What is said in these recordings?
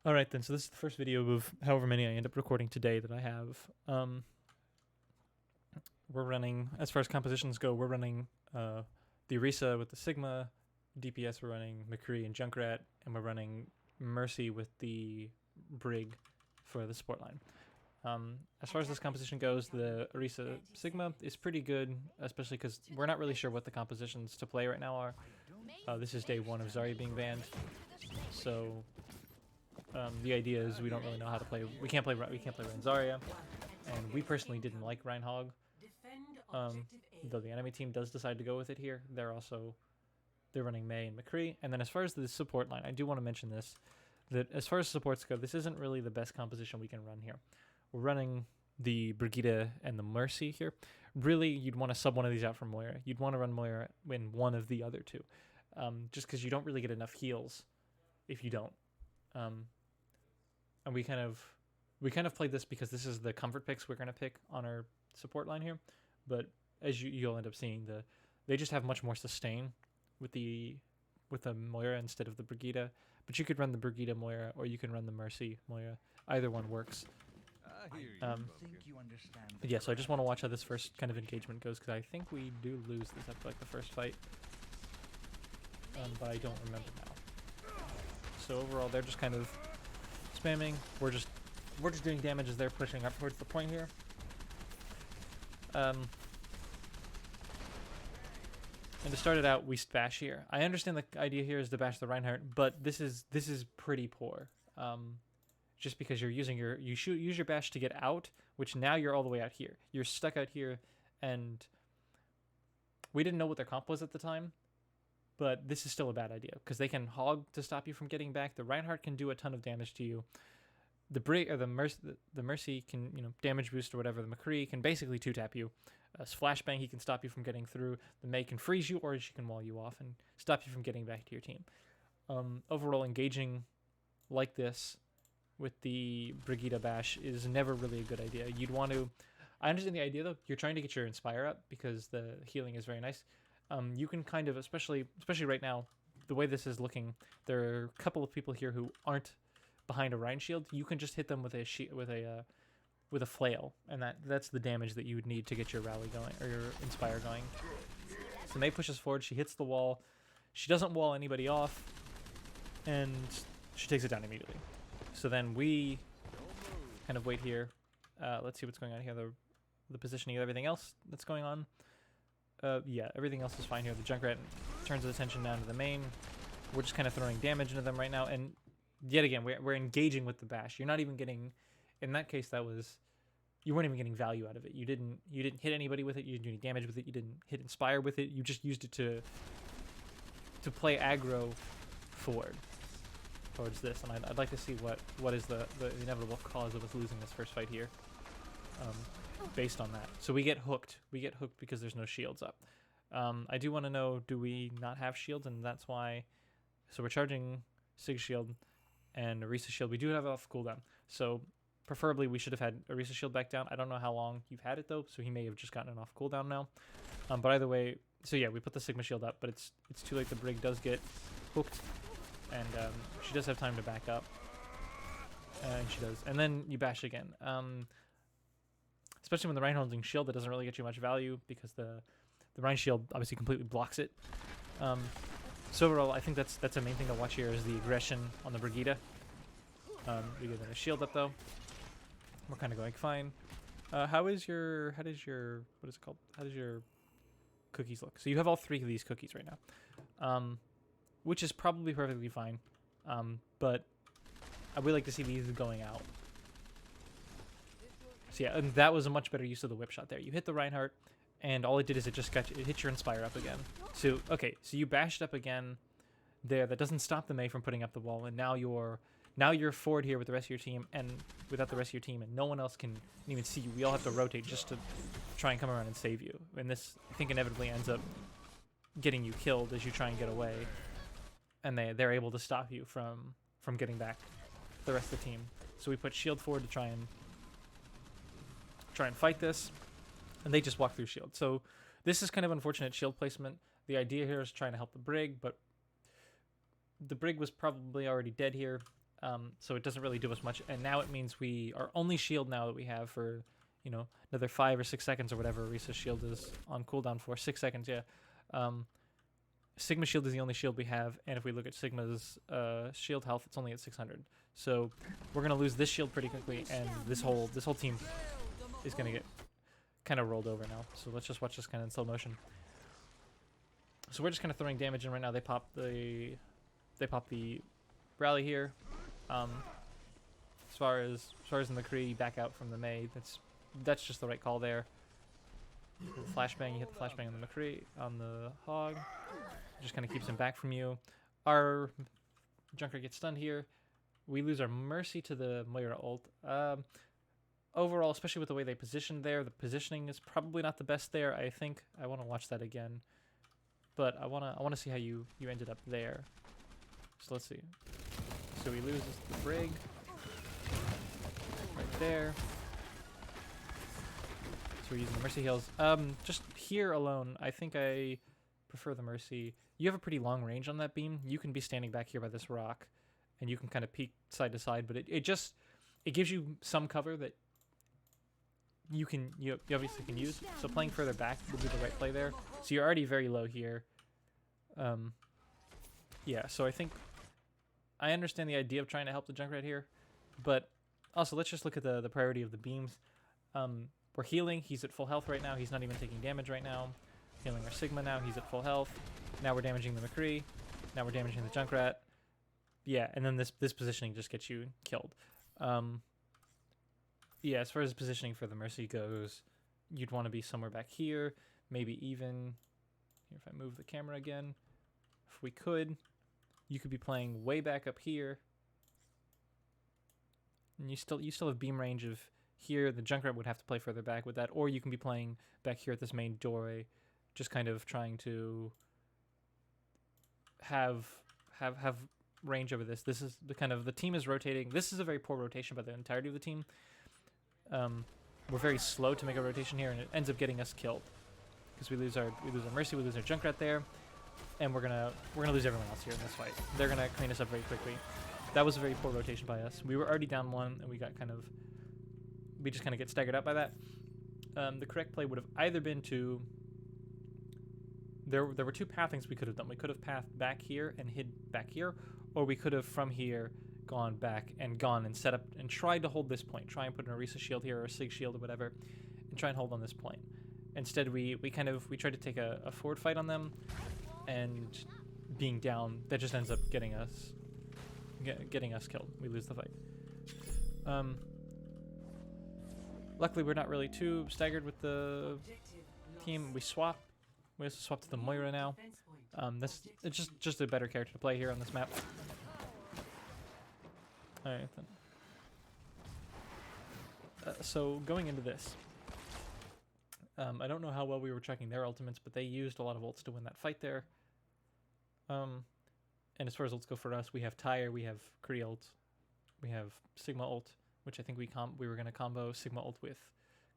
Alright then, so this is the first video of however many I end up recording today that I have. We're running, as far as compositions go, we're running the Orisa with the Sigma, DPS we're running McCree and Junkrat, and we're running Mercy with the Brig for the support line. As far as this composition goes, the Orisa Sigma is pretty good, especially because we're not really sure what the compositions to play right now are. This is day 1 of Zarya being banned, so the idea is we don't really know how to play. We can't play Rein Zarya, and we personally didn't like Reinhog. Though the enemy team does decide to go with it here, they're running Mei and McCree. And then as far as the support line, I do want to mention this, that as far as supports go, this isn't really the best composition we can run here. We're running the Brigitte and the Mercy here. Really, you'd want to sub one of these out for Moira. You'd want to run Moira in one of the other two, just because you don't really get enough heals if you don't. And we kind of played this because this is the comfort picks we're going to pick on our support line here. But as you'll end up seeing, they just have much more sustain with the Moira instead of the Brigitte. But you could run the Brigitte Moira, or you can run the Mercy Moira. Either one works. But yeah, so I just want to watch how this first kind of engagement goes, because I think we do lose this after like the first fight. But I don't remember now. So overall, they're just kind of spamming. We're just doing damage as they're pushing up towards the point here. And to start it out, we bash here. I understand the idea here is to bash the Reinhardt, but this is pretty poor. Just because you're using use your bash to get out, which now you're all the way out here. You're stuck out here, and we didn't know what their comp was at the time, but this is still a bad idea because they can hog to stop you from getting back. The Reinhardt can do a ton of damage to you. The Brig or the Mercy can, damage boost or whatever. The McCree can basically 2-tap you. Flashbang, he can stop you from getting through. The Mei can freeze you, or she can wall you off and stop you from getting back to your team. Overall, engaging like this with the Brigitte bash is never really a good idea. You'd want to... I understand the idea, though. You're trying to get your Inspire up because the healing is very nice. You can kind of, especially right now, the way this is looking, there are a couple of people here who aren't behind a Rein shield. You can just hit them with a flail, and that's the damage that you would need to get your rally going or your Inspire going. So Mei pushes forward. She hits the wall. She doesn't wall anybody off, and she takes it down immediately. So then we kind of wait here. Let's see what's going on here. The positioning of everything else that's going on. Yeah, everything else is fine here. The Junkrat turns his attention down to the main. We're just kind of throwing damage into them right now, and yet again, we're engaging with the bash. You're not even getting, in that case, you weren't even getting value out of it. You didn't hit anybody with it. You didn't do any damage with it. You didn't hit Inspire with it. You just used it to play aggro forward towards this. And I'd like to see what is the inevitable cause of us losing this first fight here, based on that. So we get hooked. We get hooked because there's no shields up. I do want to know, do we not have shields? And that's why. So we're charging Sig shield and Orisa shield. We do have off cooldown, so preferably we should have had Orisa shield back down. I don't know how long you've had it though, so he may have just gotten it off cooldown now. But either way, so yeah, we put the Sigma shield up, but it's too late. The Brig does get hooked, and she does have time to back up, and she does. And then you bash again. Especially when the Rein holding shield, that doesn't really get you much value because the Rein shield obviously completely blocks it. So overall, I think that's the main thing to watch here is the aggression on the Brigitte. We get a shield up though. We're kind of going fine. How does your what is it called? How does your cookies look? So you have all 3 of these cookies right now, which is probably perfectly fine. But I would like to see these going out. So yeah, and that was a much better use of the whip shot there. You hit the Reinhardt, and all it did is it hit your Inspire up again. So, okay, so you bashed up again there. That doesn't stop the Mei from putting up the wall, and now you're forward here with the rest of your team, and without the rest of your team, and no one else can even see you. We all have to rotate just to try and come around and save you. And this, I think, inevitably ends up getting you killed as you try and get away, and they're able to stop you from getting back the rest of the team. So we put shield forward to try and fight this, and they just walk through shield. So this is kind of unfortunate shield placement. The idea here is trying to help the Brig, but the Brig was probably already dead here. so it doesn't really do us much. And now it means our only shield now that we have for, you know, another 5 or 6 seconds or whatever Risa's shield is on cooldown for. 6 seconds, yeah. Sigma shield is the only shield we have, and if we look at Sigma's shield health, it's only at 600. So we're gonna lose this shield pretty quickly, and this whole team is gonna get kind of rolled over now. So let's just watch this kind of in slow motion. So we're just kind of throwing damage in right now. They pop the rally here. As far as the McCree back out from the Mei, that's just the right call there. The flashbang, you hit the flashbang on the McCree, on the Hog. Just kind of keeps him back from you. Our Junkrat gets stunned here. We lose our Mercy to the Moira ult. Overall, especially with the way they positioned there, the positioning is probably not the best there. I think I want to watch that again, but I want to see how you ended up there. So let's see. So he loses the Brig right there. So we're using the Mercy heals. Just here alone, I think I prefer the Mercy. You have a pretty long range on that beam. You can be standing back here by this rock, and you can kind of peek side to side, but it gives you some cover that you obviously can use. So playing further back would be the right play there. So you're already very low here. Yeah, so I think I understand the idea of trying to help the Junkrat here, but also let's just look at the priority of the beams. We're healing. He's at full health right now. He's not even taking damage right now. Healing our Sigma now. He's at full health. Now we're damaging the McCree. Now we're damaging the Junkrat. Yeah, and then this positioning just gets you killed. Yeah, as far as positioning for the Mercy goes, you'd want to be somewhere back here, maybe even here. If I move the camera again, if we could, you could be playing way back up here, and you still have beam range of here. The Junkrat would have to play further back with that, or you can be playing back here at this main doorway, just kind of trying to have range over this. This is the team is rotating. This is a very poor rotation by the entirety of the team. We're very slow to make a rotation here, and it ends up getting us killed because we lose our Mercy, we lose our Junkrat there, and we're gonna lose everyone else here in this fight. They're gonna clean us up very quickly. That was a very poor rotation by us. We were already down 1, and we just kind of get staggered out by that. The correct play would have either been to there were 2 pathings we could have done. We could have pathed back here and hid back here, or we could have from here gone back and set up and tried to hold this point. Try and put an Orisa shield here or a Sig shield or whatever, and try and hold on this point. Instead, we tried to take a forward fight on them, and being down, that just ends up getting us killed. We lose the fight. Luckily, we're not really too staggered with the team. We swap. We also swap to the Moira now. It's just a better character to play here on this map. Alright then. So going into this, I don't know how well we were tracking their ultimates, but they used a lot of ults to win that fight there. And as far as ults go for us, we have Tyre, we have Kree ult, we have Sigma ult, which I think we were going to combo Sigma ult with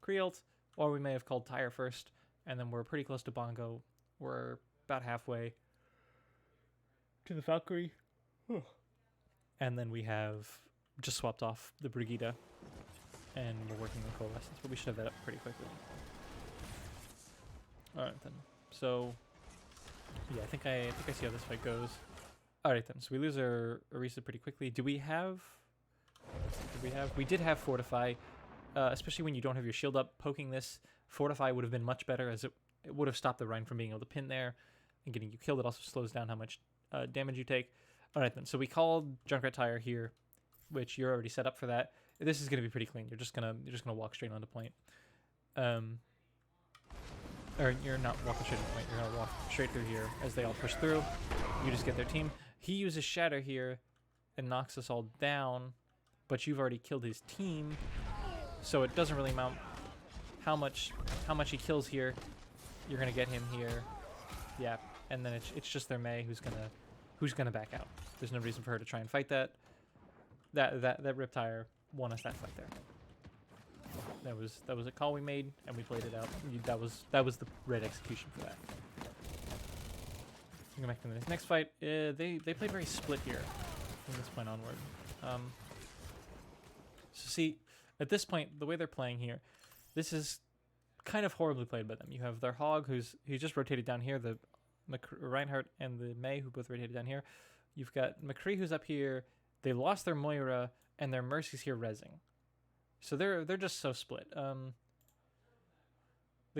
Kree ult, or we may have called Tyre first, and then we're pretty close to Bongo. We're about halfway to the Valkyrie. And then we have just swapped off the Brigida, and we're working on Coalescence, but we should have that up pretty quickly. Alright then. So, yeah, I think I see how this fight goes. Alright then, so we lose our Orisa pretty quickly. We did have Fortify, especially when you don't have your shield up. Poking this Fortify would have been much better, as it would have stopped the Rein from being able to pin there and getting you killed. It also slows down how much damage you take. Alright then, so we called Junkrat Tyre here, which you're already set up for that. This is going to be pretty clean. You're just gonna walk straight onto point. Or you're not walking straight onto point. You're gonna walk straight through here as they all push through. You just get their team. He uses Shatter here and knocks us all down, but you've already killed his team, so it doesn't really mount how much he kills here. You're gonna get him here, yeah, and then it's just their Mei who's gonna back out. There's no reason for her to try and fight that. That Riptire won us that fight there. That was a call we made, and we played it out. That was the right execution for that. Go back to this next fight. They played very split here. from this point onward. So see, at this point, the way they're playing here, this is kind of horribly played by them. You have their Hog, who just rotated down here, the Reinhardt and the Mei, who both rotated down here. You've got McCree, who's up here. They lost their Moira, and their Mercy's here rezzing. So they're just so split. The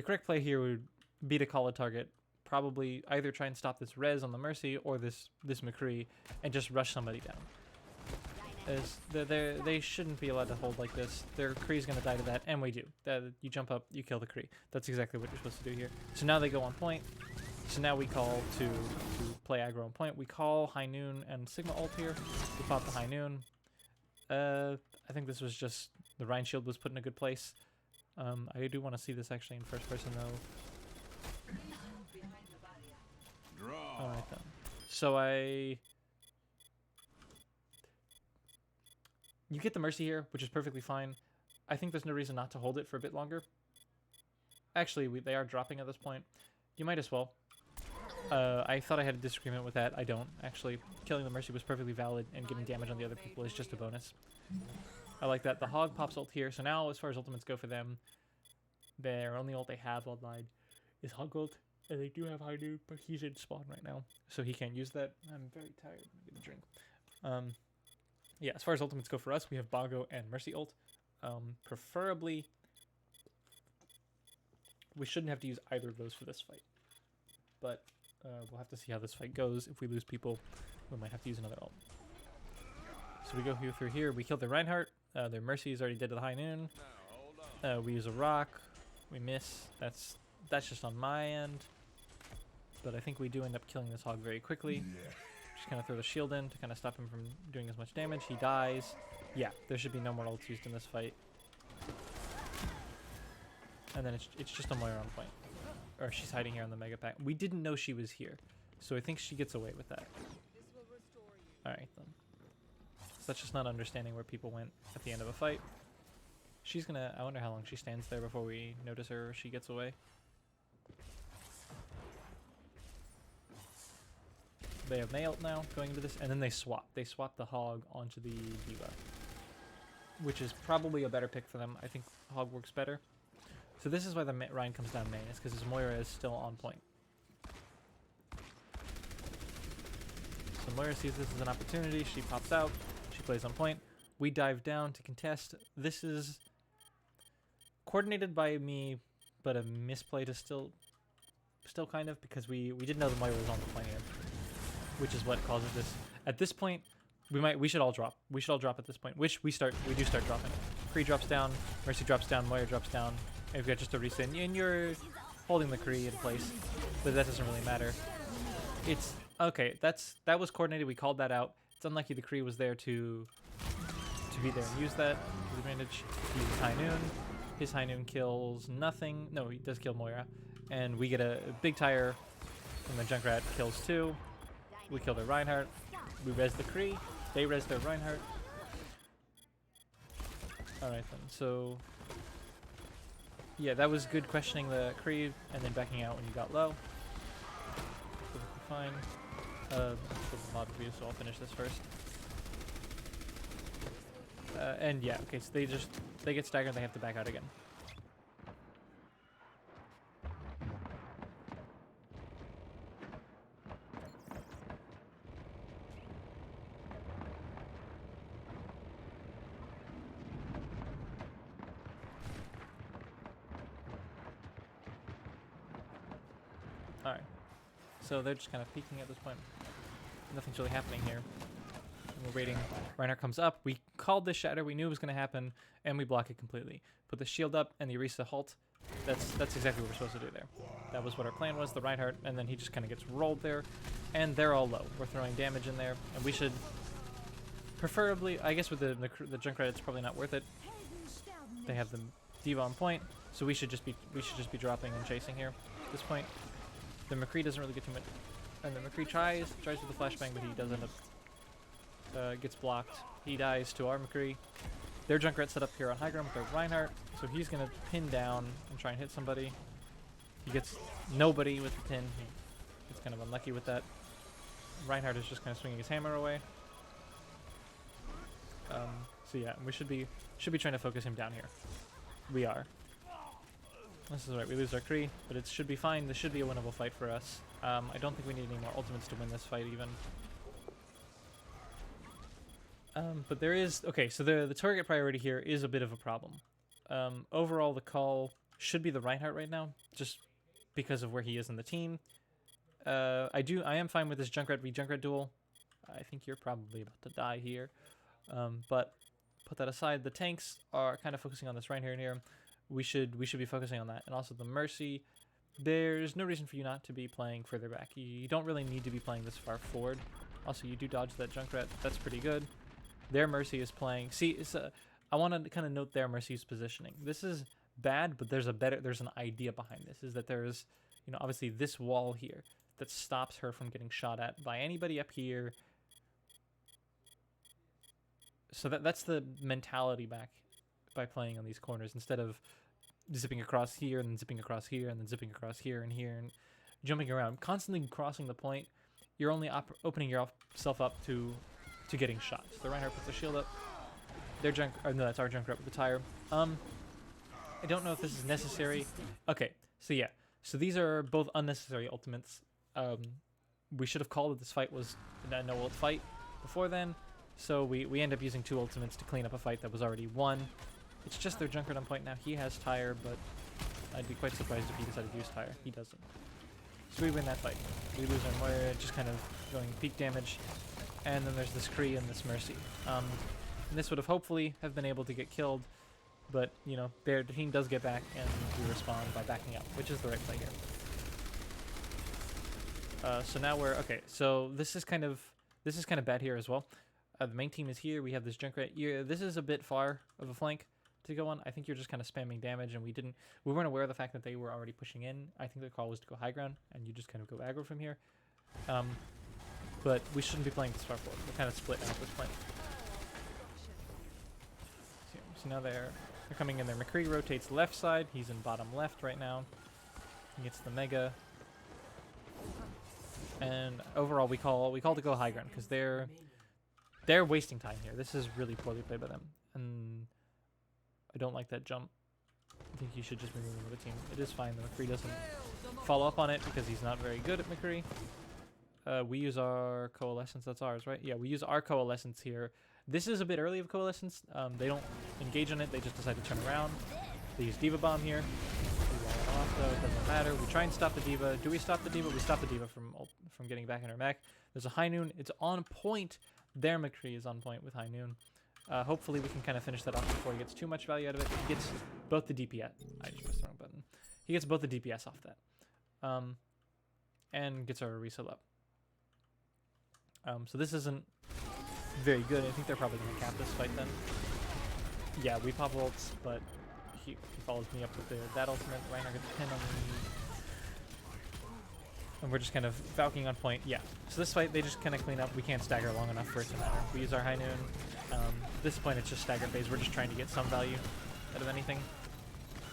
correct play here would be to call a target, probably either try and stop this res on the Mercy or this McCree, and just rush somebody down. As they shouldn't be allowed to hold like this. Their Kree's gonna die to that, and we do. You jump up, you kill the Kree. That's exactly what you're supposed to do here. So now they go on point. So now we call to play aggro on point. We call High Noon and Sigma ult here. We pop the High Noon. I think this was just the Rhine shield was put in a good place. I do want to see this actually in first person though. All right then. So you get the Mercy here, which is perfectly fine. I think there's no reason not to hold it for a bit longer. Actually, they are dropping at this point. You might as well. I thought I had a disagreement with that. I don't. Actually, killing the Mercy was perfectly valid, and giving damage on the other people is just a bonus. I like that. The Hog pops ult here, so now as far as ultimates go for them, their only ult they have online is Hog ult, and they do have High Noon, but he's in spawn right now, so he can't use that. I'm very tired. I'm gonna drink. Yeah, as far as ultimates go for us, we have Bago and Mercy ult. Preferably, we shouldn't have to use either of those for this fight, but we'll have to see how this fight goes. If we lose people, we might have to use another ult. So we go through here. We kill the Reinhardt. Their Mercy is already dead to the High Noon. We use a rock. We miss. That's just on my end. But I think we do end up killing this Hog very quickly. Just kind of throw the shield in to kind of stop him from doing as much damage. He dies. Yeah, there should be no more ults used in this fight. And then it's just a Moira on point. Or she's hiding here on the Mega Pack. We didn't know she was here, so I think she gets away with that. Alright then. So that's just not understanding where people went at the end of a fight. She's gonna... I wonder how long she stands there before we notice her or she gets away. They have Mei ult now going into this, and then they swap. They swap the Hog onto the D.Va, which is probably a better pick for them. I think Hog works better. So this is why the Rhine comes down main, is because his Moira is still on point. So Moira sees this as an opportunity. She pops out. She plays on point. We dive down to contest. This is coordinated by me, but a misplay to still kind of, because we didn't know the Moira was on the point here, which is what causes this. At this point, we should all drop. We should all drop at this point, which we do start dropping. Kree drops down, Mercy drops down, Moira drops down. And we've got just a reset, and you're holding the Kree in place, but that doesn't really matter. It's okay. That was coordinated. We called that out. It's unlucky the Kree was there to be there and use that to his advantage. He uses High Noon. His High Noon kills nothing. No, he does kill Moira, and we get a big tire from the Junkrat. Kills 2. We kill their Reinhardt. We res the Kree. They res their Reinhardt. All right then. So. Yeah, that was good questioning the Kree and then backing out when you got low. Perfectly fine. The mod review, so I'll finish this first. And yeah, okay, so they get staggered and they have to back out again. Alright, so they're just kind of peeking at this point. Nothing's really happening here. And we're waiting. Reinhardt comes up. We called this shatter. We knew it was going to happen, and we block it completely. Put the shield up, and the Orisa halt. That's exactly what we're supposed to do there. That was what our plan was, the Reinhardt, and then he just kind of gets rolled there. And they're all low. We're throwing damage in there, and we should... Preferably, I guess with the Junkrat, it's probably not worth it. They have the D.Va on point, so we should just be dropping and chasing here at this point. The McCree doesn't really get too much, and the McCree tries with the flashbang, but he does end up gets blocked. He dies to our McCree. Their Junkrat set up here on high ground with their Reinhardt, so he's gonna pin down and try and hit somebody. He gets nobody with the pin. He's kind of unlucky with that. Reinhardt is just kind of swinging his hammer away. So yeah, we should be trying to focus him down here. We are. This is right. We lose our Kree, but it should be fine. This should be a winnable fight for us. I don't think we need any more ultimates to win this fight even. But there is... Okay, so the target priority here is a bit of a problem. Overall, the call should be the Reinhardt right now, just because of where he is in the team. I am fine with this Junkrat v Junkrat duel. I think you're probably about to die here. But put that aside, the tanks are kind of focusing on this Reinhardt here. We should be focusing on that. And also the Mercy. There's no reason for you not to be playing further back. You don't really need to be playing this far forward. Also, you do dodge that Junkrat. That's pretty good. Their Mercy is playing... See, I want to kind of note their Mercy's positioning. This is bad, but there's an idea behind this. Is that there's, you know, obviously this wall here that stops her from getting shot at by anybody up here. So that's the mentality back by playing on these corners instead of zipping across here and then zipping across here and then zipping across here and here and jumping around, constantly crossing the point. You're only opening yourself up to getting shot. So the Reinhardt puts the shield up. Their no, that's our Junkrat with the tire. I don't know if this is necessary. Okay, so yeah, so these are both unnecessary ultimates. We should have called that this fight was a no-ult fight before then. So we end up using 2 ultimates to clean up a fight that was already won. It's just their Junkrat on point now. He has tire, but I'd be quite surprised if he decided to use tire. He doesn't. So we win that fight. We lose our Moira, just kind of going peak damage. And then there's this Kree and this Mercy. And this would have hopefully have been able to get killed, but you know, their team does get back and we respond by backing up, which is the right play here. So now we're okay. So this is kind of bad here as well. The main team is here. We have this Junkrat. This is a bit far of a flank to go on. I think you're just kind of spamming damage, and we weren't aware of the fact that they were already pushing in. I think the call was to go high ground, and you just kind of go aggro from here. But we shouldn't be playing this far forward. We're kind of split out this point. So now they're coming in there. McCree rotates left side. He's in bottom left right now. He gets the Mega. And overall, we call to go high ground because they're wasting time here. This is really poorly played by them, and I don't like that jump. I think you should just be moving with the team. It is fine. The McCree doesn't follow up on it because he's not very good at McCree. We use our Coalescence. That's ours, right? Yeah, we use our Coalescence here. This is a bit early of Coalescence. They don't engage on it. They just decide to turn around. They use Diva Bomb here. We wall it off, though. It doesn't matter. We try and stop the Diva. Do we stop the Diva? We stop the Diva from getting back in her mech. There's a High Noon. It's on point. Their McCree is on point with High Noon. Hopefully we can kind of finish that off before he gets too much value out of it. He gets both the DPS. I just pressed the wrong button. He gets both the DPS off that. And gets our reset up. So this isn't very good. I think they're probably going to cap this fight then. Yeah, we pop ults, but he follows me up with that ultimate. Reinhardt gets a pin on me. And we're just kind of Valkying on point. Yeah. So this fight, they just kind of clean up. We can't stagger long enough for it to matter. We use our High Noon. At this point, it's just stagger phase. We're just trying to get some value out of anything.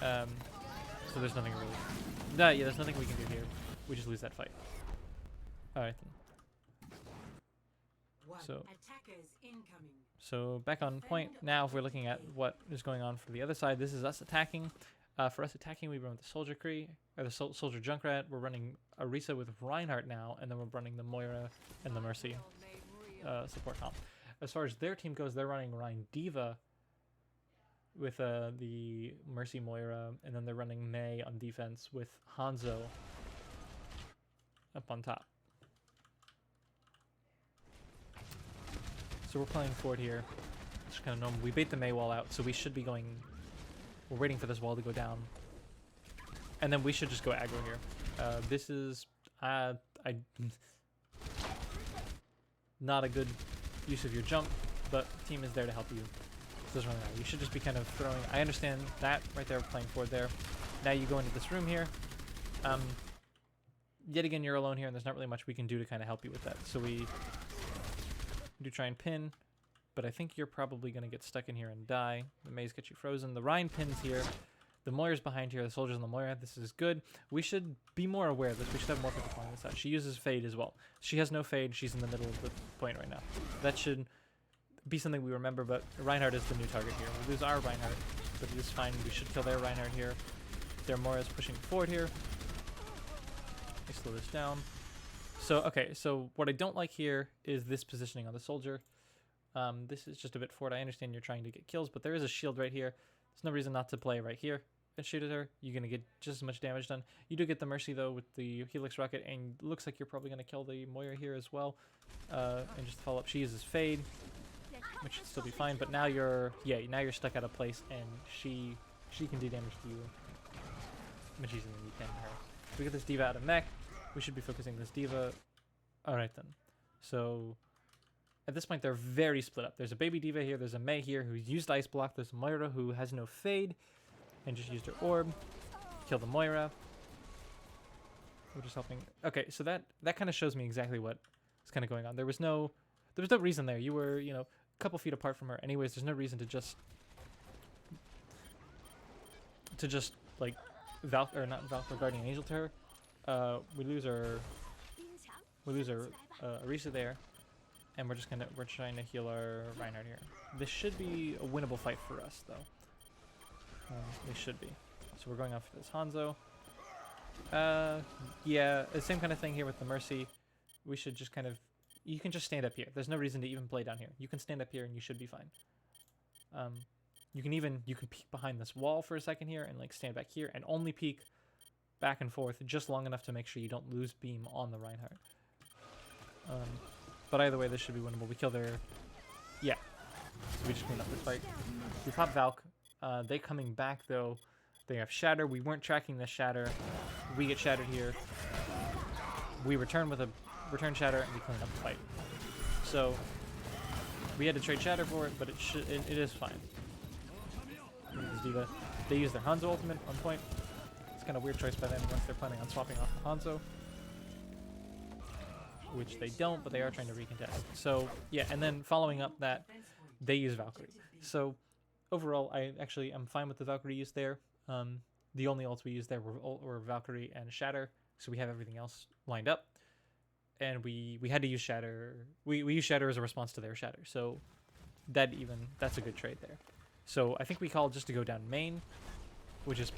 So there's nothing really... yeah, there's nothing we can do here. We just lose that fight. Alright then. So back on point. Now if we're looking at what is going on for the other side, this is us attacking. For us attacking, we run with the Soldier Kree, or the Soldier Junkrat. We're running Arisa with Reinhardt now, and then we're running the Moira and the Mercy support comp. As far as their team goes, they're running Rein Diva with the Mercy Moira, and then they're running Mei on defense with Hanzo up on top. So we're playing forward here. It's kind of normal. We bait the Mei wall out, so we should be going... We're waiting for this wall to go down. And then we should just go aggro here. This is... not a good use of your jump, but the team is there to help you. So doesn't really matter. You should just be kind of throwing... I understand that right there, playing forward there. Now you go into this room here. Yet again, you're alone here, and there's not really much we can do to kind of help you with that. So we do try and pin, but I think you're probably going to get stuck in here and die. The Maze gets you frozen. The Rein pins here. The Moira's behind here. The Soldiers on the Moira. This is good. We should be more aware of this. We should have more people playing this out. She uses Fade as well. She has no Fade. She's in the middle of the point right now. That should... be something we remember, but Reinhardt is the new target here. We lose our Reinhardt, but it is fine. We should kill their Reinhardt here. Their Moira is pushing forward here. They slow this down. So, okay, so what I don't like here is this positioning on the soldier. This is just a bit forward. I understand you're trying to get kills, but there is a shield right here. There's no reason not to play right here and shoot at her. You're going to get just as much damage done. You do get the Mercy, though, with the Helix Rocket, and looks like you're probably going to kill the Moira here as well. And just follow up. She uses Fade, which should still be fine, but now you're, now you're stuck out of place, and she can do damage to you much easier than you can her. So we get this D.Va out of mech. We should be focusing this D.Va. Alright then. So at this point they're very split up. There's a baby D.Va here, there's a Mei here who used Ice Block, there's a Moira who has no Fade and just used her orb. Kill the Moira. We're just helping. Okay, so that kind of shows me exactly what is kind of going on. There was no reason there. You were, a couple feet apart from her. Anyways, there's no reason to just like not Guardian Angel to her. We lose our Orisa there, and we're trying to heal our Reinhardt here. This should be a winnable fight for us, though. They should be. So we're going off for this Hanzo. Yeah, the same kind of thing here with the Mercy. We should just you can just stand up here. There's no reason to even play down here. You can stand up here and you should be fine. You can peek behind this wall for a second here and stand back here and only peek back and forth just long enough to make sure you don't lose beam on the Reinhardt. But either way, this should be winnable. We kill their... Yeah. So we just clean up this fight. We pop Valk. They coming back, though. They have Shatter. We weren't tracking the Shatter. We get Shattered here. We return with a Return Shatter, and we clean up the fight. So we had to trade Shatter for it, but it is fine. D.Va. They use their Hanzo ultimate on point. It's kind of a weird choice by them unless they're planning on swapping off the Hanzo, which they don't, but they are trying to recontest. So yeah, and then following up that, they use Valkyrie. So overall, I'm fine with the Valkyrie use there. The only ults we used there were Valkyrie and Shatter, so we have everything else lined up. And we had to use Shatter. We use Shatter as a response to their Shatter, so that's a good trade there. So I think we call just to go down main, which is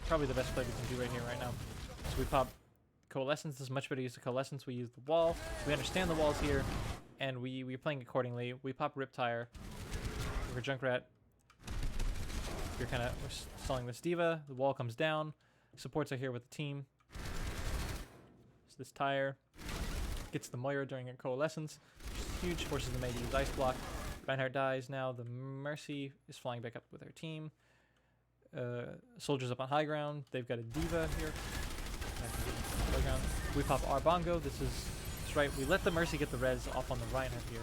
probably the best play we can do right here, right now. So we pop Coalescence. This is much better use of Coalescence. We use the wall. We understand the walls here, and we're playing accordingly. We pop Riptire. We're Junkrat. We're stalling this D.Va. The wall comes down. Supports are here with the team. So this Tire gets the Moira during a Coalescence. Huge. Forces the Mei to use Ice Block. Reinhardt dies now. The Mercy is flying back up with her team. Soldiers up on high ground. They've got a D.Va here. Low ground. We pop our Bongo. That's right. We let the Mercy get the res off on the Reinhardt here,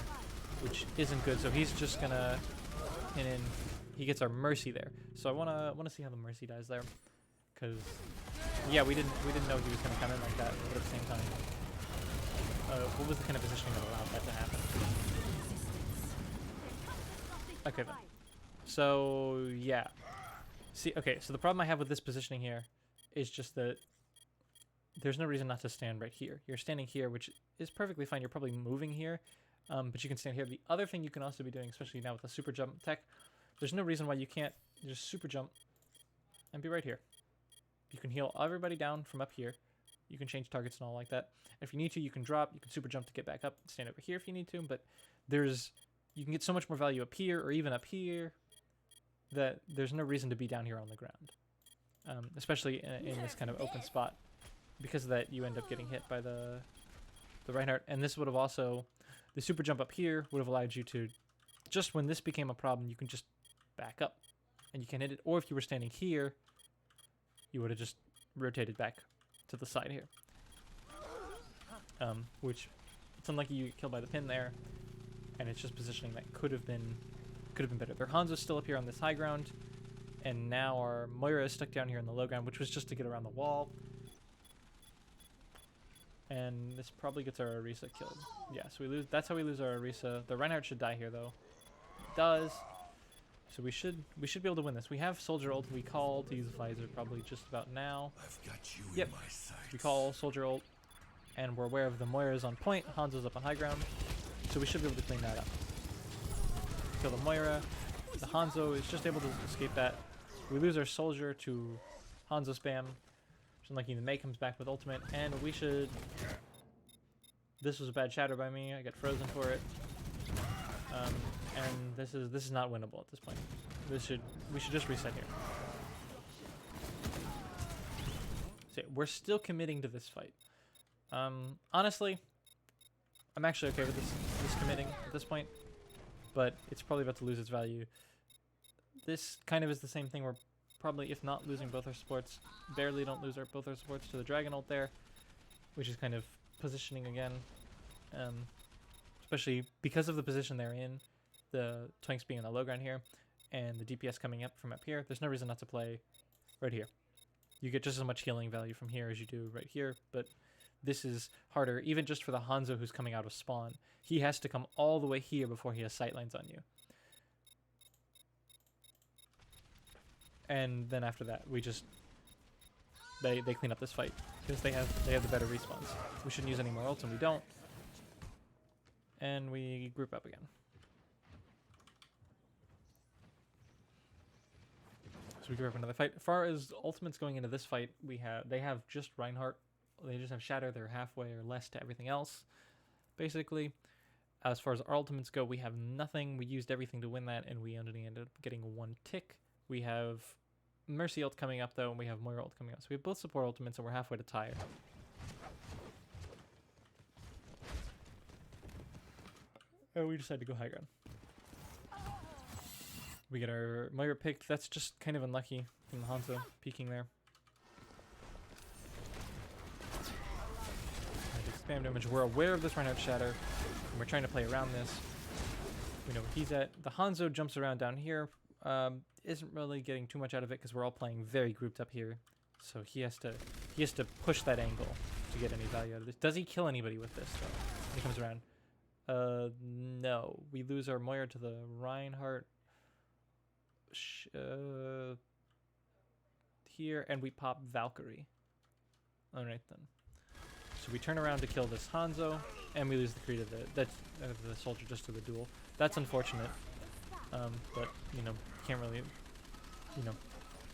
which isn't good. So he's just gonna pin in. He gets our Mercy there. So I wanna see how the Mercy dies there, because yeah, we didn't know he was gonna come in like that. But at the same time, what was the kind of positioning that allowed that to happen? Okay then. So yeah. See, okay, so the problem I have with this positioning here is just that there's no reason not to stand right here. You're standing here, which is perfectly fine. You're probably moving here, but you can stand here. The other thing you can also be doing, especially now with the super jump tech, there's no reason why you can't just super jump and be right here. You can heal everybody down from up here. You can change targets and all like that. If you need to, you can drop. You can super jump to get back up and stand over here if you need to, but you can get so much more value up here or even up here that there's no reason to be down here on the ground, especially in this kind of open spot. Because of that, you end up getting hit by the Reinhardt, and this would have also, the super jump up here would have allowed you to, just when this became a problem, you can just back up, and you can hit it. Or if you were standing here, you would have just rotated back to the side here, which it's unlucky you get killed by the pin there, and it's just positioning that could have been better. Their Hanzo's still up here on this high ground, and now our Moira is stuck down here in the low ground, which was just to get around the wall. And this probably gets our Orisa killed. Yeah, so we lose. That's how we lose our Orisa. The Reinhardt should die here, though. It does. So we should be able to win this. We have Soldier ult. We call to use Visor probably just about now. I've got you yep. In my sights. We call Soldier ult, and we're aware of the Moira's on point. Hanzo's up on high ground, so we should be able to clean that up. kill the Moira. The Hanzo is just able to escape that. We lose our soldier to Hanzo spam. It's unlucky the Mei comes back with ultimate, and we should... This was a bad shatter by me. I get frozen for it. And this is not winnable at this point. We should just reset here. So we're still committing to this fight. Honestly, I'm actually okay with this committing at this point, but it's probably about to lose its value. This kind of is the same thing. We're probably, if not losing both our supports, barely don't lose both our supports to the Dragon ult there, which is kind of positioning again. Especially because of the position they're in, the Twinks being on the low ground here, and the DPS coming up from up here, there's no reason not to play right here. You get just as much healing value from here as you do right here, but this is harder, even just for the Hanzo who's coming out of spawn. He has to come all the way here before he has sightlines on you. And then after that, we just... They clean up this fight, because they have the better respawns. We shouldn't use any more ults, and we don't. And we group up again. So we group up another fight. As far as ultimates going into this fight, they have just Reinhardt. They just have Shatter. They're halfway or less to everything else, basically. As far as our ultimates go, we have nothing. We used everything to win that, and we only ended up getting 1 tick. We have Mercy ult coming up, though, and we have Moira ult coming up. So we have both support ultimates, and we're halfway to tie. Oh, we decided to go high ground. We get our Moira picked. That's just kind of unlucky from the Hanzo peeking there. Spam damage. We're aware of this Reinhardt Shatter, and we're trying to play around this. We know where he's at. The Hanzo jumps around down here. Isn't really getting too much out of it because we're all playing very grouped up here. So he has to push that angle to get any value out of this. Does he kill anybody with this though? When he comes around. No. We lose our Moira to the Reinhardt here, and we pop Valkyrie. Alright then. So we turn around to kill this Hanzo, and we lose the Creed of the soldier just to the duel. That's unfortunate. But, you know, can't really, you know,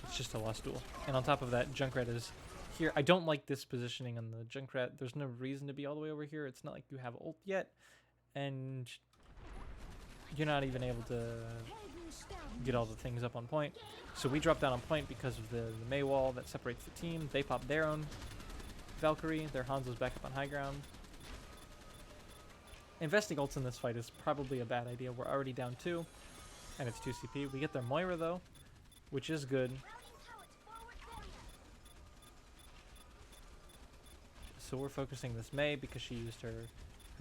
it's just a lost duel. And on top of that, Junkrat is here. I don't like this positioning on the Junkrat. There's no reason to be all the way over here. It's not like you have ult yet, and you're not even able to get all the things up on point. So we drop down on point because of the Mei wall that separates the team. They pop their own Valkyrie. Their Hanzo's back up on high ground. Investing ults in this fight is probably a bad idea. We're already down 2, and it's 2 CP. We get their Moira, though, which is good. So we're focusing this Mei because she used her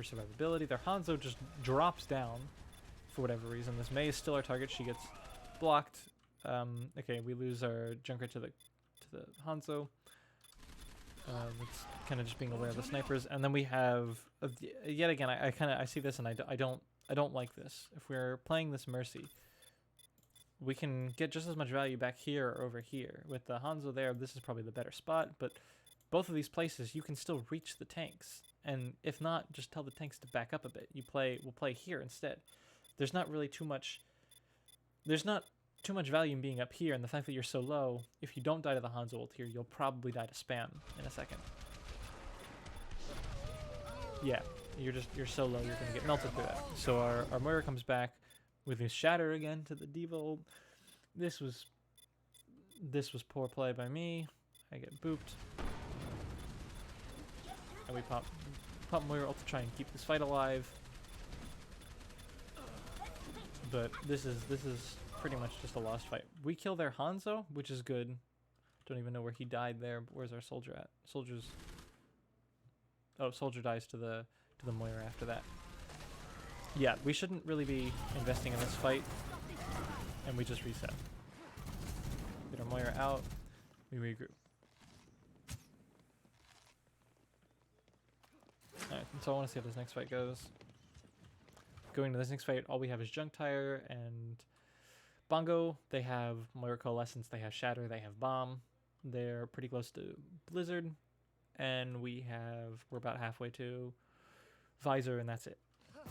survivability. Their Hanzo just drops down for whatever reason. This Mei is still our target. She gets blocked. Okay, we lose our Junkrat to the Hanzo. It's kind of just being aware of the snipers, and then we have yet again. I see this, and I don't like this. If we're playing this Mercy, we can get just as much value back here or over here. With the Hanzo there, this is probably the better spot. But both of these places, you can still reach the tanks, and if not, just tell the tanks to back up a bit. We'll play here instead. There's not really too much. There's not too much value in being up here, and the fact that you're so low, if you don't die to the Hanzo ult here, you'll probably die to spam in a second. Yeah, you're so low, you're gonna get melted through that. So our Moira comes back with his Shatter again to the Diva ult. This was poor play by me. I get booped. And we pop Moira ult to try and keep this fight alive. But this is pretty much just a lost fight. We kill their Hanzo, which is good. Don't even know where he died there, but where's our soldier at? Soldier dies to the Moira after that. Yeah, we shouldn't really be investing in this fight, and we just reset. Get our Moira out, we regroup. Alright, so I want to see how this next fight goes. Going to this next fight, all we have is Junk Tire and Bongo. They have Moira Coalescence, they have Shatter, they have Bomb. They're pretty close to Blizzard. And we're about halfway to Visor, and that's it. I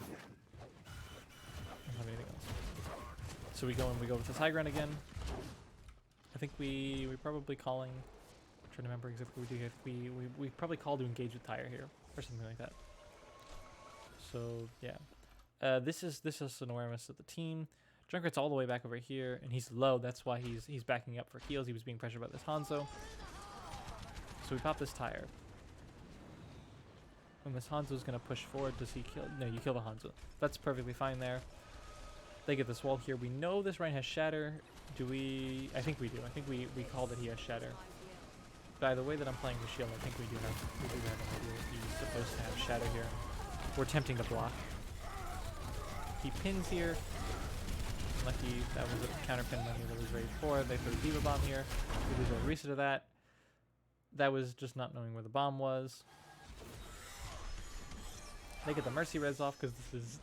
don't have anything else. So we go with this high ground again. I think we probably calling. I'm trying to remember exactly what we do here. We probably call to engage with Tyre here or something like that. So yeah, this is an awareness of the team. Junkrat's all the way back over here, and he's low. That's why he's backing up for heals. He was being pressured by this Hanzo. So we pop this Tyre. When this Hanzo's gonna push forward, does he kill? No, you kill the Hanzo. That's perfectly fine there. They get this wall here. We know this Rhine has Shatter. Do we? I think we do. I think we call that he has Shatter. By the way that I'm playing the shield, I think we do have an idea that he's supposed to have Shatter here. We're attempting to block. He pins here. Lucky that was a counter pin when he was raised 4. They throw a Diva Bomb here. We lose our reset to that. That was just not knowing where the bomb was. They get the Mercy res off because this is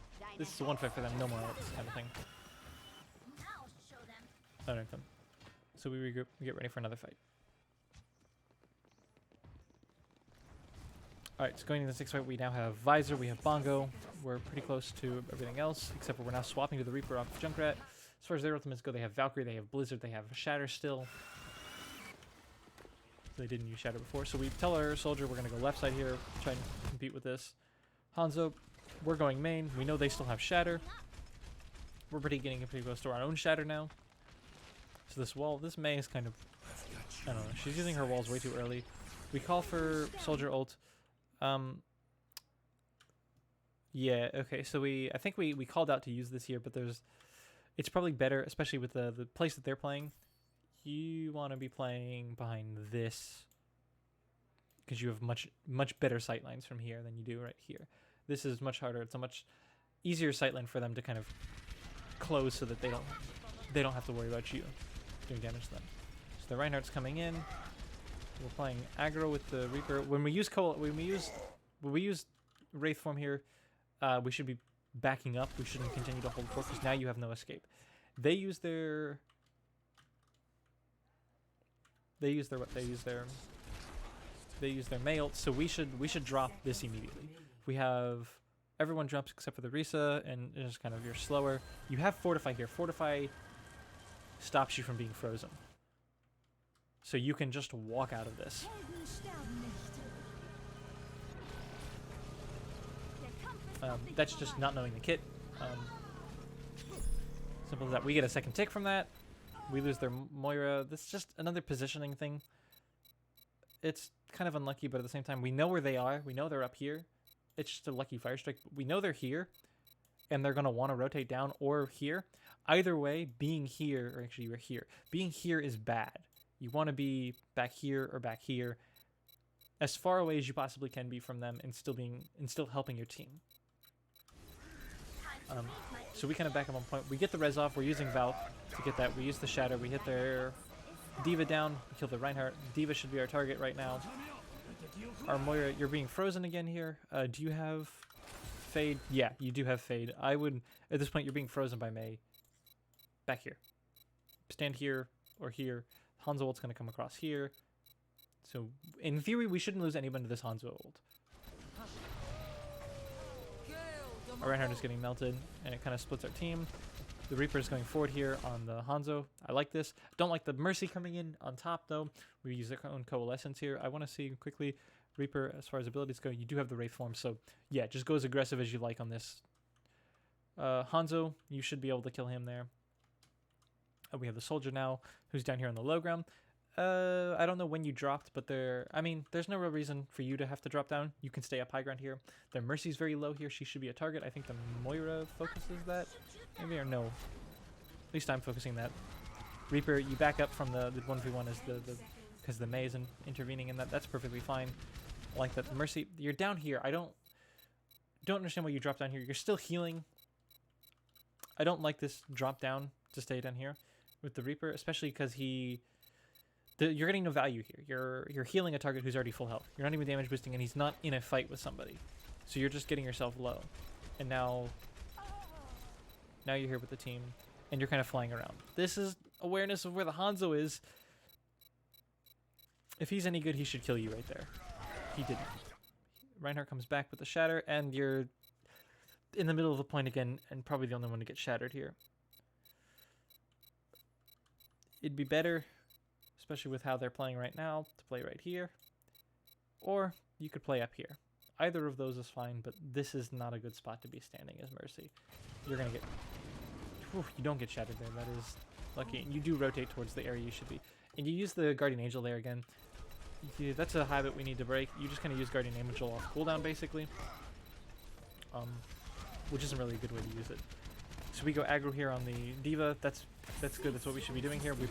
a 1-5 for them. No more ults kind of thing. So we regroup. We get ready for another fight. Alright, so going into the 6th fight, we now have Visor, we have Bongo. We're pretty close to everything else, except for we're now swapping to the Reaper off Junkrat. As far as their ultimates go, they have Valkyrie, they have Blizzard, they have Shatter still. They didn't use Shatter before, so we tell our soldier we're going to go left side here, try and compete with this. Hanzo, we're going main. We know they still have Shatter. We're getting pretty close to our own Shatter now. So this wall, this Mei is kind of, I don't know, she's using her walls way too early. We call for soldier ult. Yeah, okay, so I think we called out to use this here, but it's probably better, especially with the place that they're playing. You want to be playing behind this because you have much better sight lines from here than you do right here. This is much harder. It's a much easier sight line for them to kind of close so that they don't have to worry about you doing damage to them. So the Reinhardt's coming in. We're playing aggro with the Reaper. When we use Wraith form here, we should be backing up. We shouldn't continue to hold forward because now you have no escape. They use their Mei ult, so we should drop this immediately. We have everyone jumps except for the Risa, and it's just kind of you're slower. You have Fortify here. Fortify stops you from being frozen. So you can just walk out of this. That's just not knowing the kit. Simple as that. We get a second tick from that. We lose their Moira. This is just another positioning thing. It's kind of unlucky, but at the same time, we know where they are. We know they're up here. It's just a lucky fire strike. We know they're here, and they're going to want to rotate down or here. Either way, being here, or actually you're here, being here is bad. You want to be back here or back here, as far away as you possibly can be from them, and still helping your team. So we kind of back up on point. We get the res off. We're using Valk to get that. We use the Shatter. We hit their Diva down. We kill the Reinhardt. Diva should be our target right now. Our Moira, you're being frozen again here. Do you have Fade? Yeah, you do have Fade. I would, at this point, you're being frozen by Mei. Back here. Stand here or here. Hanzo ult's going to come across here. So, in theory, we shouldn't lose anyone to this Hanzo ult. Our Reinhardt is getting melted, and it kind of splits our team. The Reaper is going forward here on the Hanzo. I like this. Don't like the Mercy coming in on top, though. We use their own Coalescence here. I want to see quickly, Reaper, as far as abilities go, you do have the Wraith form, so yeah, just go as aggressive as you like on this. Hanzo, you should be able to kill him there. We have the Soldier now, who's down here on the low ground. I don't know when you dropped, but there's no real reason for you to have to drop down. You can stay up high ground here. Their Mercy's very low here. She should be a target. I think the Moira focuses that. Maybe or no. At least I'm focusing that. Reaper, you back up from the 1v1 as because the Mei is intervening in that. That's perfectly fine. I like that. The Mercy, you're down here. I don't understand why you drop down here. You're still healing. I don't like this drop down to stay down here with the Reaper, especially because you're getting no value here. You're healing a target who's already full health. You're not even damage boosting, and he's not in a fight with somebody. So you're just getting yourself low. And now you're here with the team, and you're kind of flying around. This is awareness of where the Hanzo is. If he's any good, he should kill you right there. He didn't. Reinhardt comes back with the Shatter, and you're in the middle of the point again, and probably the only one to get shattered here. it'd be better, especially with how they're playing right now, to play right here. Or you could play up here. Either of those is fine, but this is not a good spot to be standing as Mercy. You're going to get... Whew, you don't get shattered there. That is lucky. And you do rotate towards the area you should be. And you use the Guardian Angel there again. Yeah, that's a habit we need to break. You just kind of use Guardian Angel off cooldown, basically. Which isn't really a good way to use it. So we go aggro here on the Diva. That's good. That's what we should be doing here. We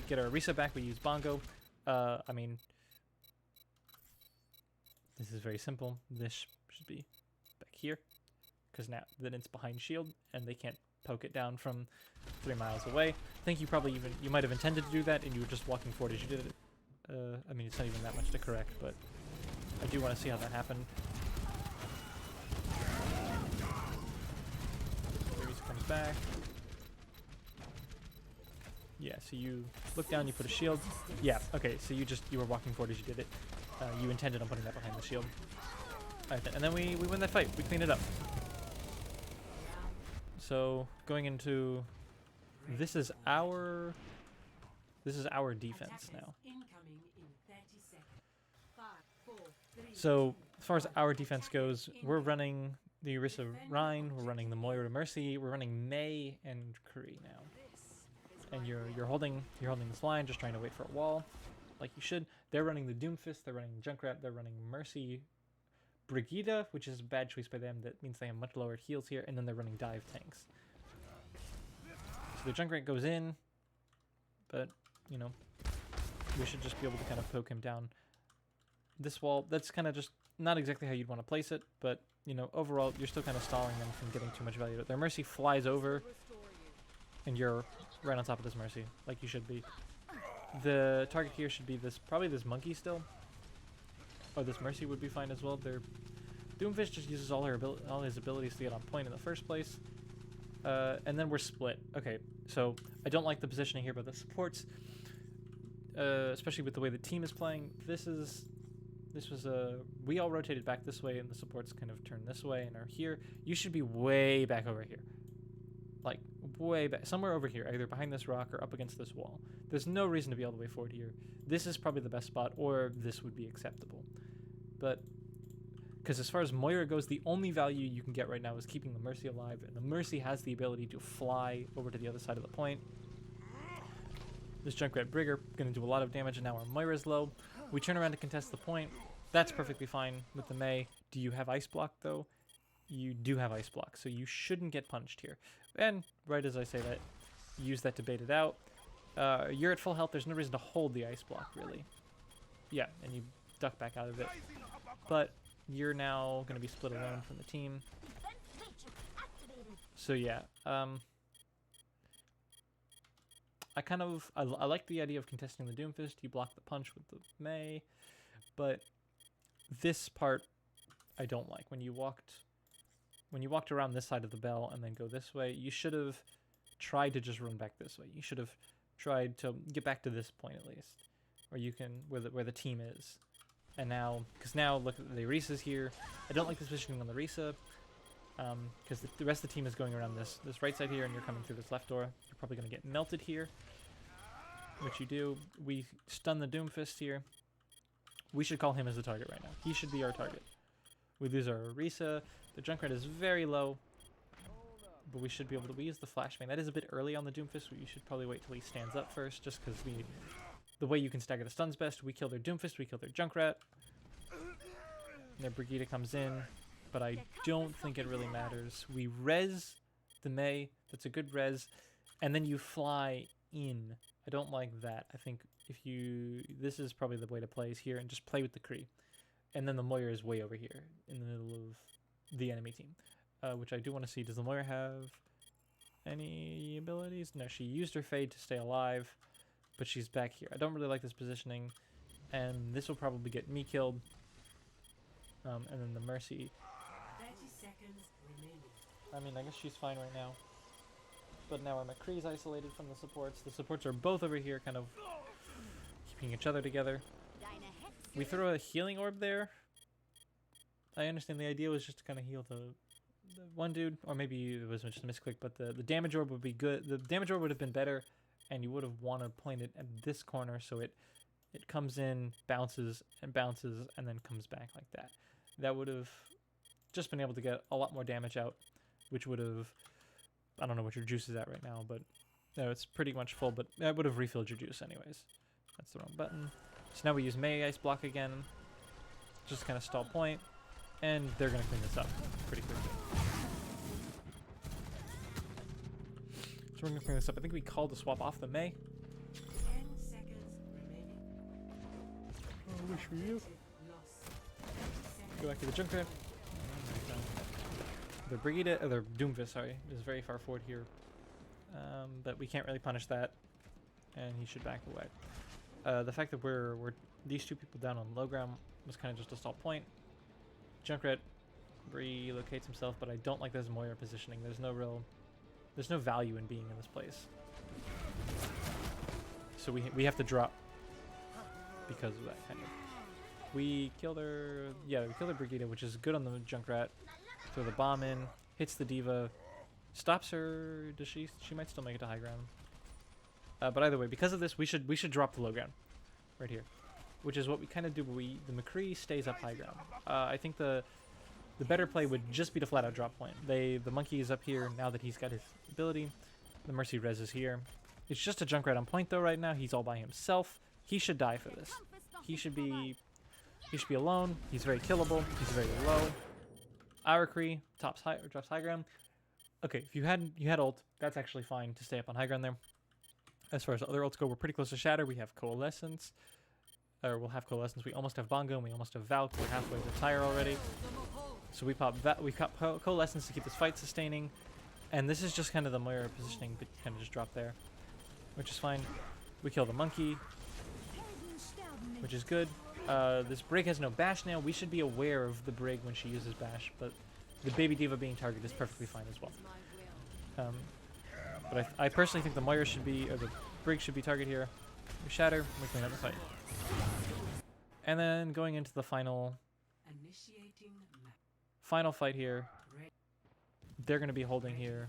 get our Risa back. We use Bongo. I mean, this is very simple. This should be back here, because now then it's behind shield and they can't poke it down from 3 miles away. I think you might have intended to do that and you were just walking forward as you did it. I mean, it's not even that much to correct, but I do want to see how that happened. Risa comes back. Yeah, so you look down, you put a shield. Yeah, okay, so you were walking forward as you did it. You intended on putting that behind the shield. Alright, and then we win that fight. We clean it up. So, going into... This is our defense now. So, as far as our defense goes, we're running the Orisa Rhine, we're running the Moira Mercy, we're running Mei and Kree now. And you're holding this line, just trying to wait for a wall, like you should. They're running the Doomfist, they're running Junkrat, they're running Mercy Brigida, which is a bad choice by them. That means they have much lower heals here, and then they're running dive tanks. So the Junkrat goes in, but, you know, we should just be able to kind of poke him down. This wall, that's kind of just not exactly how you'd want to place it, but, you know, overall, you're still kind of stalling them from getting too much value. Their Mercy flies over, and you're right on top of this Mercy, like you should be. The target here should be probably this monkey still. Or this Mercy would be fine as well. Their Doomfist just uses all his abilities to get on point in the first place. And then we're split. Okay, so I don't like the positioning here, but the supports, especially with the way the team is playing, we all rotated back this way, and the supports kind of turned this way and are here. You should be way back over here. Like, way back, somewhere over here, either behind this rock or up against this wall. There's no reason to be all the way forward here. This is probably the best spot, or this would be acceptable. But, because as far as Moira goes, the only value you can get right now is keeping the Mercy alive, and the Mercy has the ability to fly over to the other side of the point. This Junkrat Brigger going to do a lot of damage, and now our Moira's low. We turn around to contest the point. That's perfectly fine with the Mei. Do you have Ice Block, though? You do have Ice Block, so you shouldn't get punched here. And right as I say that, use that to bait it out. You're at full health. There's no reason to hold the Ice Block, really. Yeah, and you duck back out of it. But you're now going to be split alone from the team. So yeah, I like the idea of contesting the Doomfist. You block the punch with the Mei, but this part I don't like. When you walked around this side of the bell and then go this way, you should have tried to just run back this way. You should have tried to get back to this point at least, or you can where the team is. And now, because now look, the Risa's here. I don't like this positioning on the Risa, because the rest of the team is going around this right side here, and you're coming through this left door. You're probably going to get melted here, which you do. We stun the Doomfist here. We should call him as the target right now. He should be our target. We lose our Risa. The Junkrat is very low, but we should be able to. We use the Flashbang. That is a bit early on the Doomfist. You should probably wait till he stands up first, just because the way you can stagger the stuns best. We kill their Doomfist. We kill their Junkrat. And their Brigida comes in, but I don't think it really matters. We res the Mei. That's a good res, and then you fly in. I don't like that. I think this is probably the way to play is here and just play with the Kree. And then the Moira is way over here in the middle of the enemy team, which I do want to see. Does the Moira have any abilities? No, she used her Fade to stay alive, but she's back here. I don't really like this positioning, and this will probably get me killed. And then the Mercy. 30 seconds remaining. I mean, I guess she's fine right now. But now our McCree's isolated from the supports. The supports are both over here, kind of keeping each other together. We throw a healing orb there. I understand the idea was just to kind of heal the one dude, or maybe it was just a misclick, but the damage orb would be good. The damage orb would have been better, and you would have wanted to point it at this corner so it comes in, bounces, and bounces, and then comes back like that. That would have just been able to get a lot more damage out, which would have, I don't know what your juice is at right now, but no, it's pretty much full, but that would have refilled your juice anyways. That's the wrong button. So now we use May Ice Block again, just kind of stall point, and they're going to clean this up pretty quickly. So we're going to clean this up. I think we called to swap off the May. 10 seconds remaining. I wish for you. Loss. Go back to the Junkrat. The Brigida, or the Doomfist, sorry, is very far forward here. But we can't really punish that, and he should back away. The fact that we're these two people down on low ground was kind of just a stall point. Junkrat relocates himself, but I don't like this Moira positioning. There's no value in being in this place. So we have to drop because of that kind of. We kill their Brigida, which is good on the Junkrat. Throw the bomb in, hits the diva, stops her. Does she? She might still make it to high ground. But either way, because of this, we should drop the low ground, right here, which is what we kind of do. But the McCree stays up high ground. I think the better play would just be to flat out drop point. The monkey is up here now that he's got his ability. The Mercy Res is here. It's just a Junkrat on point though right now. He's all by himself. He should die for this. He should be alone. He's very killable. He's very low. Our Kree drops high ground. Okay, if you had ult, that's actually fine to stay up on high ground there. As far as other ults go, we're pretty close to Shatter. We have Coalescence. Or we'll have Coalescence. We almost have Bongo, and we almost have Valk. We're halfway to Tire already. So we pop Coalescence to keep this fight sustaining. And this is just kind of the Moira positioning, but kind of just drop there. Which is fine. We kill the monkey, which is good. This Brig has no bash now. We should be aware of the Brig when she uses bash, but the Baby Diva being targeted is perfectly fine as well. But I personally think the Moira should be, or the Brig should be target here. We shatter, we clean up the fight. And then going into the final fight here, they're going to be holding here.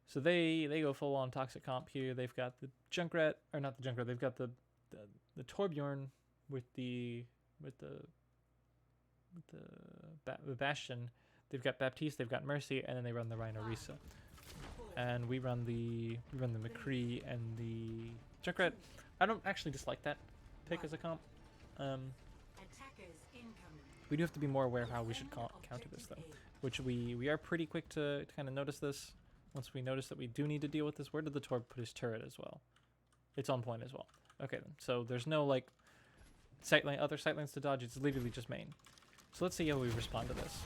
So they go full on toxic comp here. They've got the Junkrat, or not the Junkrat. They've got the Torbjorn with the Bastion. They've got Baptiste. They've got Mercy, and then they run the Rhino Risa. And we run the McCree and the Junkrat. I don't actually dislike that pick as a comp. We do have to be more aware of how we should counter this though, which we are pretty quick to kind of notice this. Once we notice that we do need to deal with this, where did the Torb put his turret as well? It's on point as well. Okay then, so there's no like other sightlines to dodge. It's literally just main. So let's see how we respond to this.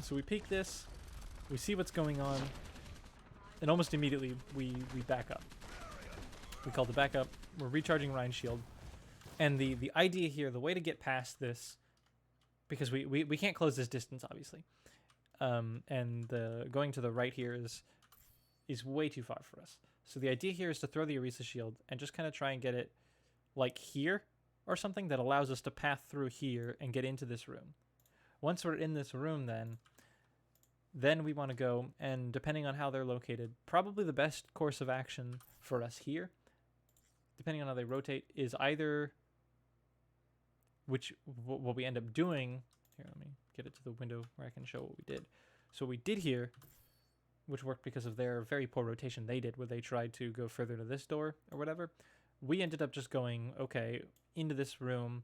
So we peek this, we see what's going on, and almost immediately we back up. We call the backup. We're recharging Rhine Shield. And the idea here, the way to get past this, because we can't close this distance, obviously. And going to the right here is way too far for us. So the idea here is to throw the Orisa Shield and just kind of try and get it like here or something that allows us to path through here and get into this room. Once we're in this room then we want to go, and depending on how they're located, probably the best course of action for us here, depending on how they rotate, is either, what we end up doing, here let me get it to the window where I can show what we did. So what we did here, which worked because of their very poor rotation they did, where they tried to go further to this door or whatever, we ended up just going, okay, into this room.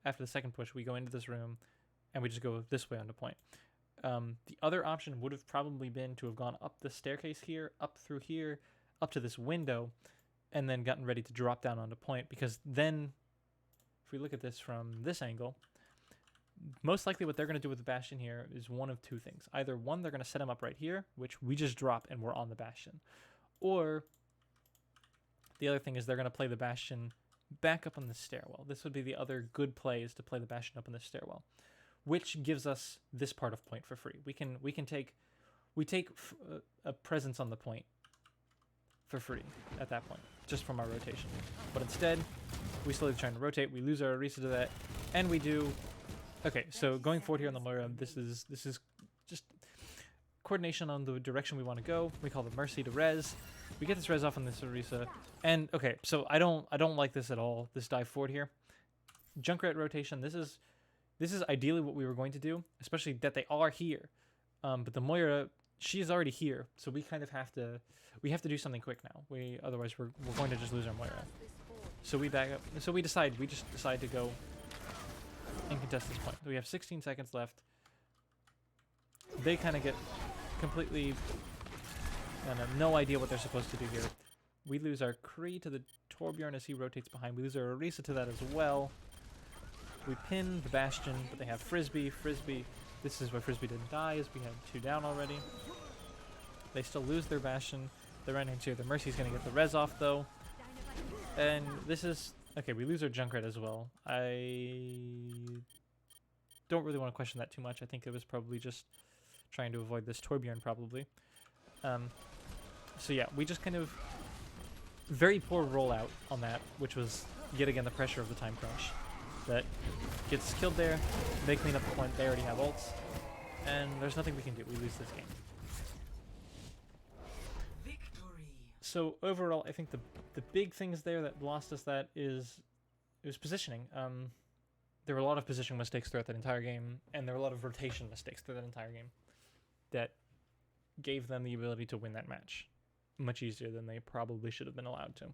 After the second push, we go into this room, and we just go this way onto point. The other option would have probably been to have gone up the staircase here, up through here, up to this window, and then gotten ready to drop down onto point, because then, if we look at this from this angle, most likely what they're going to do with the Bastion here is one of two things. Either one, they're going to set him up right here, which we just drop and we're on the Bastion. Or the other thing is they're going to play the Bastion back up on the stairwell. This would be the other good play, is to play the Bastion up on the stairwell, which gives us this part of point for free. We take a presence on the point for free at that point, just from our rotation. But instead, we slowly trying to rotate. We lose our Orisa to that, and we do. Okay, so going forward here on the Moira, this is just coordination on the direction we want to go. We call the Mercy to res. We get this res off on this Orisa. And okay, so I don't like this at all. This dive forward here. Junkrat rotation. This is ideally what we were going to do, especially that they are here. But the Moira, she's already here, so we kind of have to do something quick now. Otherwise we're going to just lose our Moira. So we back up. So we just decide to go and contest this point. We have 16 seconds left. They kind of get completely no idea what they're supposed to do here. We lose our Kree to the Torbjorn as he rotates behind. We lose our Orisa to that as well. We pin the Bastion, but they have Frisbee. This is where Frisbee didn't die, as we have 2 down already. They still lose their Bastion. They're right into here. The Mercy's going to get the res off, though. And this is... Okay, we lose our Junkrat as well. I don't really want to question that too much. I think it was probably just trying to avoid this Torbjorn, probably. So yeah, we just kind of... Very poor rollout on that, which was, yet again, the pressure of the time crunch. That gets killed there. They clean up the point. They already have ults. And there's nothing we can do. We lose this game. Victory. So overall, I think the big things there that lost us that is... It was positioning. There were a lot of position mistakes throughout that entire game. And there were a lot of rotation mistakes throughout that entire game. That gave them the ability to win that match much easier than they probably should have been allowed to.